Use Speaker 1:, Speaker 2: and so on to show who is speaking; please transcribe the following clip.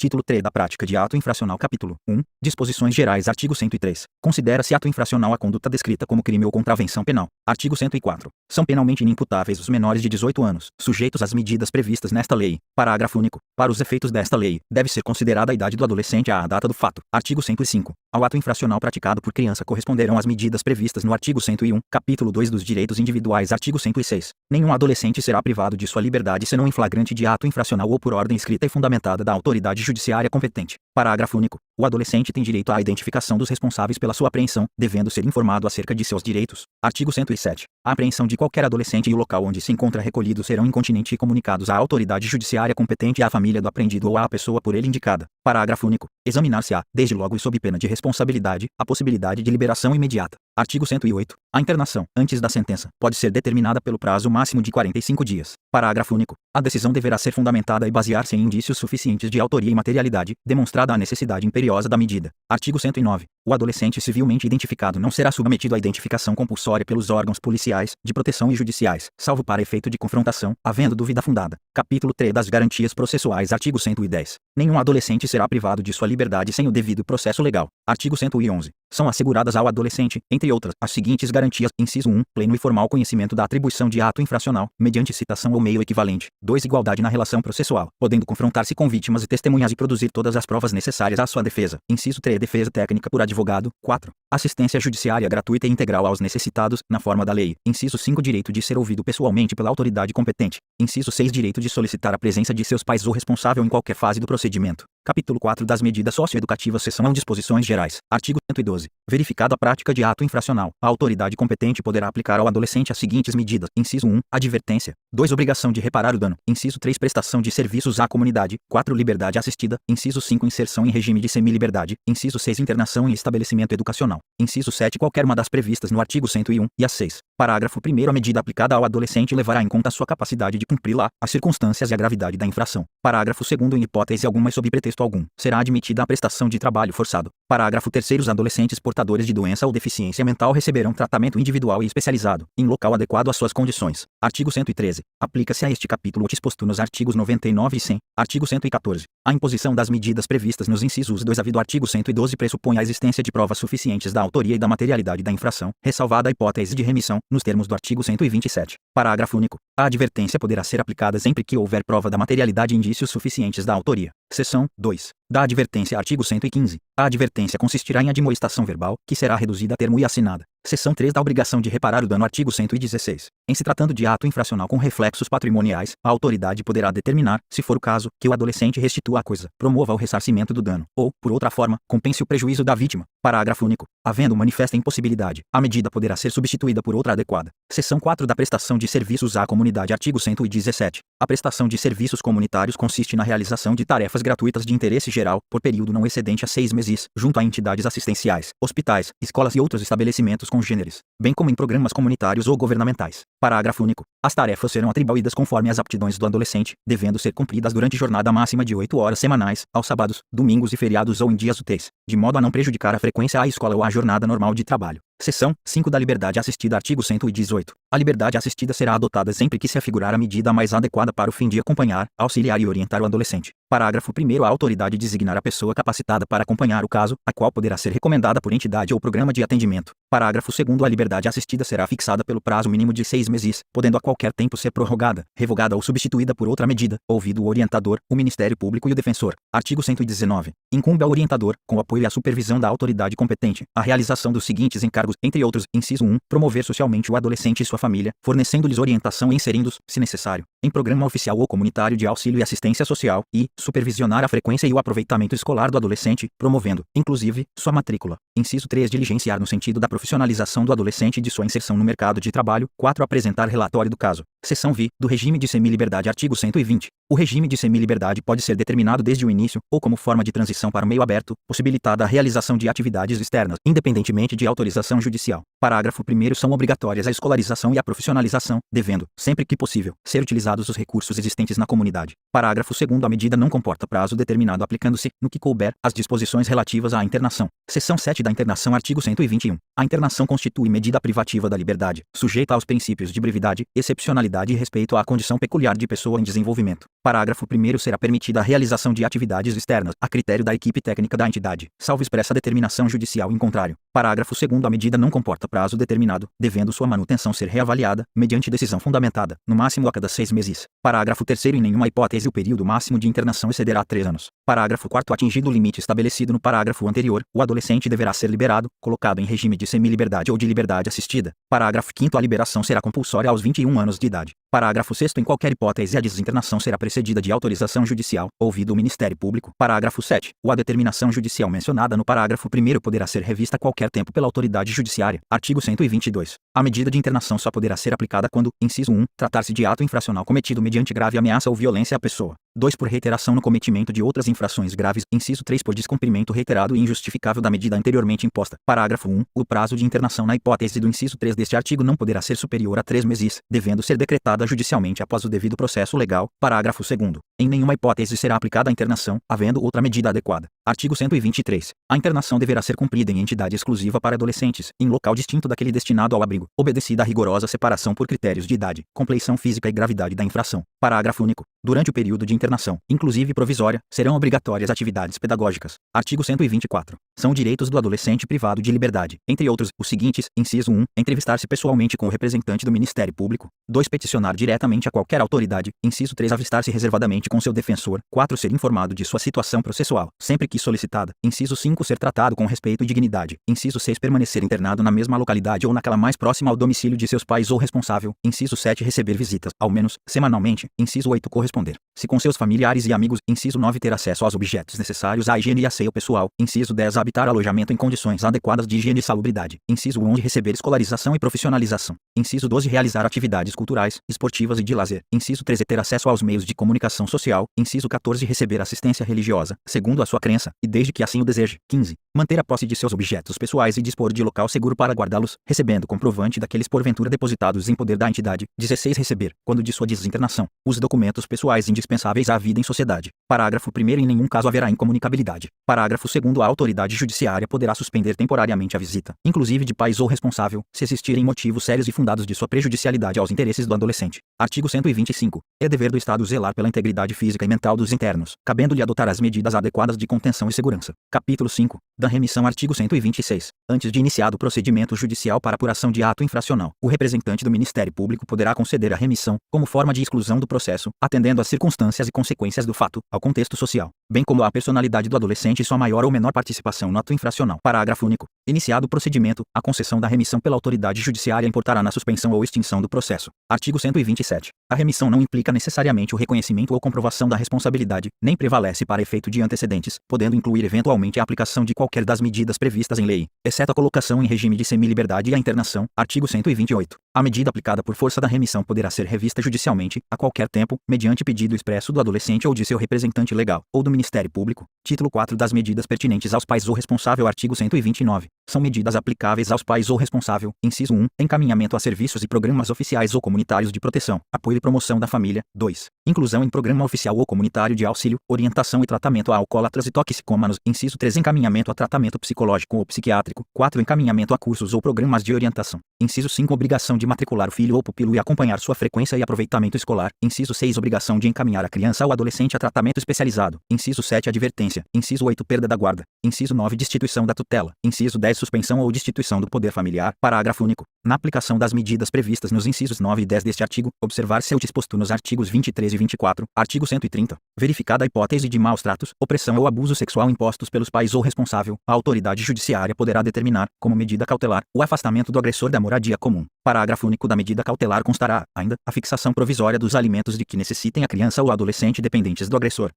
Speaker 1: Título 3 da prática de ato infracional. Capítulo 1. Disposições gerais. Artigo 103. Considera-se ato infracional a conduta descrita como crime ou contravenção penal. Artigo 104. São penalmente inimputáveis os menores de 18 anos, sujeitos às medidas previstas nesta lei. Parágrafo único. Para os efeitos desta lei, deve ser considerada a idade do adolescente à data do fato. Artigo 105. Ao ato infracional praticado por criança corresponderão as medidas previstas no artigo 101, capítulo 2 dos direitos individuais. Artigo 106. Nenhum adolescente será privado de sua liberdade senão em flagrante de ato infracional ou por ordem escrita e fundamentada da autoridade judiciária competente. Parágrafo único. O adolescente tem direito à identificação dos responsáveis pela sua apreensão, devendo ser informado acerca de seus direitos. Artigo 107. A apreensão de qualquer adolescente e o local onde se encontra recolhido serão incontinenti comunicados à autoridade judiciária competente e à família do apreendido ou à pessoa por ele indicada. Parágrafo único. Examinar-se-á, desde logo e sob pena de responsabilidade, a possibilidade de liberação imediata. Artigo 108. A internação, antes da sentença, pode ser determinada pelo prazo máximo de 45 dias. Parágrafo único. A decisão deverá ser fundamentada e basear-se em indícios suficientes de autoria e materialidade, demonstrada a necessidade imperiosa da medida. Artigo 109. O adolescente civilmente identificado não será submetido à identificação compulsória pelos órgãos policiais, de proteção e judiciais, salvo para efeito de confrontação, havendo dúvida fundada. Capítulo 3 das garantias processuais. Artigo 110. Nenhum adolescente será privado de sua liberdade sem o devido processo legal. Artigo 111. São asseguradas ao adolescente, entre outras, as seguintes garantias. Inciso 1. Pleno e formal conhecimento da atribuição de ato infracional, mediante citação ou meio equivalente. 2. Igualdade na relação processual, podendo confrontar-se com vítimas e testemunhas e produzir todas as provas necessárias à sua defesa. Inciso 3. Defesa técnica por advogado. 4. Assistência judiciária gratuita e integral aos necessitados, na forma da lei. Inciso 5. Direito de ser ouvido pessoalmente pela autoridade competente. Inciso 6. Direito de solicitar a presença de seus pais ou responsável em qualquer fase do procedimento. Capítulo 4 das medidas socioeducativas. Seção disposições gerais. Artigo 112. Verificada a prática de ato infracional, a autoridade competente poderá aplicar ao adolescente as seguintes medidas. Inciso 1. Advertência. 2. Obrigação de reparar o dano. Inciso 3. Prestação de serviços à comunidade. 4. Liberdade assistida. Inciso 5. Inserção em regime de semiliberdade. Inciso 6. Internação em estabelecimento educacional. Inciso 7. Qualquer uma das previstas no artigo 101 e a 6. Parágrafo 1º. A medida aplicada ao adolescente levará em conta a sua capacidade de cumpri-la, as circunstâncias e a gravidade da infração. Parágrafo 2º. Em hipótese alguma e sob pretexto algum, será admitida a prestação de trabalho forçado. Parágrafo 3º. Os adolescentes portadores de doença ou deficiência mental receberão tratamento individual e especializado, em local adequado às suas condições. Artigo 113. Aplica-se a este capítulo o disposto nos artigos 99 e 100. Artigo 114. A imposição das medidas previstas nos incisos 2 a do artigo 112 pressupõe a existência de provas suficientes da autoria e da materialidade da infração, ressalvada a hipótese de remissão, nos termos do artigo 127. Parágrafo único. A advertência poderá ser aplicada sempre que houver prova da materialidade e indícios suficientes da autoria. Seção 2. Da advertência. Artigo 115. A advertência consistirá em admoestação verbal, que será reduzida a termo e assinada. Seção 3. Da obrigação de reparar o dano. Artigo 116. Em se tratando de ato infracional com reflexos patrimoniais, a autoridade poderá determinar, se for o caso, que o adolescente restitua a coisa, promova o ressarcimento do dano, ou, por outra forma, compense o prejuízo da vítima. Parágrafo único. Havendo manifesta impossibilidade, a medida poderá ser substituída por outra adequada. Seção 4. Da prestação de serviços à comunidade. Artigo 117. A prestação de serviços comunitários consiste na realização de tarefas gratuitas de interesse geral, por período não excedente a 6 meses, junto a entidades assistenciais, hospitais, escolas e outros estabelecimentos congêneres, bem como em programas comunitários ou governamentais. Parágrafo único. As tarefas serão atribuídas conforme as aptidões do adolescente, devendo ser cumpridas durante jornada máxima de 8 horas semanais, aos sábados, domingos e feriados ou em dias úteis, de modo a não prejudicar a frequência à escola ou à jornada normal de trabalho. Seção 5 da liberdade assistida. Artigo 118. A liberdade assistida será adotada sempre que se afigurar a medida mais adequada para o fim de acompanhar, auxiliar e orientar o adolescente. Parágrafo 1º. A autoridade designar a pessoa capacitada para acompanhar o caso, a qual poderá ser recomendada por entidade ou programa de atendimento. Parágrafo 2º. A liberdade assistida será fixada pelo prazo mínimo de 6 meses, podendo a qualquer tempo ser prorrogada, revogada ou substituída por outra medida, ouvido o orientador, o Ministério Público e o defensor. Artigo 119. Incumbe ao orientador, com o apoio e a supervisão da autoridade competente, a realização dos seguintes encargos, entre outros. Inciso 1. Promover socialmente o adolescente e sua família, fornecendo-lhes orientação e inserindo-os, se necessário, em programa oficial ou comunitário de auxílio e assistência social, e supervisionar a frequência e o aproveitamento escolar do adolescente, promovendo, inclusive, sua matrícula. Inciso 3. Diligenciar no sentido da profissionalização do adolescente e de sua inserção no mercado de trabalho. 4. Apresentar relatório do caso. Seção V. Do regime de semiliberdade. Artigo 120. O regime de semiliberdade pode ser determinado desde o início, ou como forma de transição para o meio aberto, possibilitada a realização de atividades externas, independentemente de autorização judicial. Parágrafo 1º. São obrigatórias a escolarização e a profissionalização, devendo, sempre que possível, ser utilizados os recursos existentes na comunidade. Parágrafo 2º. A medida não comporta prazo determinado aplicando-se, no que couber, as disposições relativas à internação. Seção 7 da internação. Artigo 121. A internação constitui medida privativa da liberdade, sujeita aos princípios de brevidade, excepcionalidade e respeito à condição peculiar de pessoa em desenvolvimento. Parágrafo 1º. Será permitida a realização de atividades externas, a critério da equipe técnica da entidade, salvo expressa determinação judicial em contrário. Parágrafo 2º. A medida não comporta prazo determinado, devendo sua manutenção ser reavaliada, mediante decisão fundamentada, no máximo a cada 6 meses. Parágrafo 3º. Em nenhuma hipótese o período máximo de internação excederá 3 anos. Parágrafo 4º. Atingido o limite estabelecido no parágrafo anterior, o adolescente deverá ser liberado, colocado em regime de semi-liberdade ou de liberdade assistida. Parágrafo 5º. A liberação será compulsória aos 21 anos de idade. Parágrafo 6º. Em qualquer hipótese a desinternação será precedida de autorização judicial, ouvido o Ministério Público. Parágrafo 7º. A determinação judicial mencionada no parágrafo 1º poderá ser revista a qualquer tempo pela autoridade judiciária. Artigo 122. A medida de internação só poderá ser aplicada quando, inciso 1, tratar-se de ato infracional cometido mediante grave ameaça ou violência à pessoa. 2. Por reiteração no cometimento de outras infrações graves. Inciso 3. Por descumprimento reiterado e injustificável da medida anteriormente imposta. Parágrafo 1. O prazo de internação na hipótese do inciso 3 deste artigo não poderá ser superior a 3 meses, devendo ser decretada judicialmente após o devido processo legal. Parágrafo 2º. Em nenhuma hipótese será aplicada a internação, havendo outra medida adequada. Artigo 123. A internação deverá ser cumprida em entidade exclusiva para adolescentes, em local distinto daquele destinado ao abrigo, obedecida a rigorosa separação por critérios de idade, compleição física e gravidade da infração. Parágrafo único. Durante o período de internação, inclusive provisória, serão obrigatórias atividades pedagógicas. Artigo 124. São direitos do adolescente privado de liberdade, entre outros, os seguintes: inciso 1. Entrevistar-se pessoalmente com o representante do Ministério Público. 2. Peticionar diretamente a qualquer autoridade. Inciso 3. Avistar-se reservadamente com seu defensor. 4. Ser informado de sua situação processual, sempre que solicitada. Inciso 5. Ser tratado com respeito e dignidade. Inciso 6. Permanecer internado na mesma localidade ou naquela mais próxima ao domicílio de seus pais ou responsável. Inciso 7. Receber visitas, ao menos, semanalmente. Inciso 8. Corresponder, se com seus familiares e amigos. Inciso 9. Ter acesso aos objetos necessários à higiene e asseio pessoal. Inciso 10. Habitar alojamento em condições adequadas de higiene e salubridade. Inciso 11. Receber escolarização e profissionalização. Inciso 12. Realizar atividades culturais, esportivas e de lazer. Inciso 13. Ter acesso aos meios de comunicação social. Inciso 14. Receber assistência religiosa, segundo a sua crença, e desde que assim o deseje. 15. Manter a posse de seus objetos pessoais e dispor de local seguro para guardá-los, recebendo comprovante daqueles porventura depositados em poder da entidade. 16. Receber, quando de sua desinternação, os documentos pessoais indispensáveis à vida em sociedade. Parágrafo 1º. Em nenhum caso haverá incomunicabilidade. Parágrafo 2º. A autoridade judiciária poderá suspender temporariamente a visita, inclusive de pais ou responsável, se existirem motivos sérios e fundados de sua prejudicialidade aos interesses do adolescente. Artigo 125. É dever do Estado zelar pela integridade física e mental dos internos, cabendo-lhe adotar as medidas adequadas de contenção e segurança. Capítulo 5. Da remissão. Artigo 126. Antes de iniciado o procedimento judicial para apuração de ato infracional, o representante do Ministério Público poderá conceder a remissão, como forma de exclusão do processo, atendendo às circunstâncias e consequências do fato, ao contexto social, bem como à personalidade do adolescente e sua maior ou menor participação no ato infracional. Parágrafo único. Iniciado o procedimento, a concessão da remissão pela autoridade judiciária importará na suspensão ou extinção do processo. Artigo 127. A remissão não implica necessariamente o reconhecimento ou comprovação da responsabilidade, nem prevalece para efeito de antecedentes, podendo incluir eventualmente a aplicação de qualquer das medidas previstas em lei, exceto a colocação em regime de semi-liberdade e a internação. Artigo 128. A medida aplicada por força da remissão poderá ser revista judicialmente, a qualquer tempo, mediante pedido expresso do adolescente ou de seu representante legal, ou do Ministério Público. Título 4 das medidas pertinentes aos pais ou responsável. Artigo 129. São medidas aplicáveis aos pais ou responsável. Inciso 1. Encaminhamento a serviços e programas oficiais ou comunitários de proteção, apoio e promoção da família. 2. Inclusão em programa oficial ou comunitário de auxílio, orientação e tratamento a alcoólatras e toxicômanos. Inciso 3. Encaminhamento a tratamento psicológico ou psiquiátrico. 4. Encaminhamento a cursos ou programas de orientação. Inciso 5. Obrigação de matricular o filho ou pupilo e acompanhar sua frequência e aproveitamento escolar. Inciso 6. Obrigação de encaminhar a criança ou adolescente a tratamento especializado. Inciso 7. Advertência. Inciso 8. Perda da guarda. Inciso 9. Destituição da tutela. Inciso 10. Suspensão ou destituição do poder familiar. Parágrafo único. Na aplicação das medidas previstas nos incisos 9 e 10 deste artigo, observar-se o disposto nos artigos 23 e 24, artigo 130, verificada a hipótese de maus tratos, opressão ou abuso sexual impostos pelos pais ou responsável, a autoridade judiciária poderá determinar, como medida cautelar, o afastamento do agressor da moradia comum. Parágrafo único. Da medida cautelar constará, ainda, a fixação provisória dos alimentos de que necessitem a criança ou adolescente dependentes do agressor.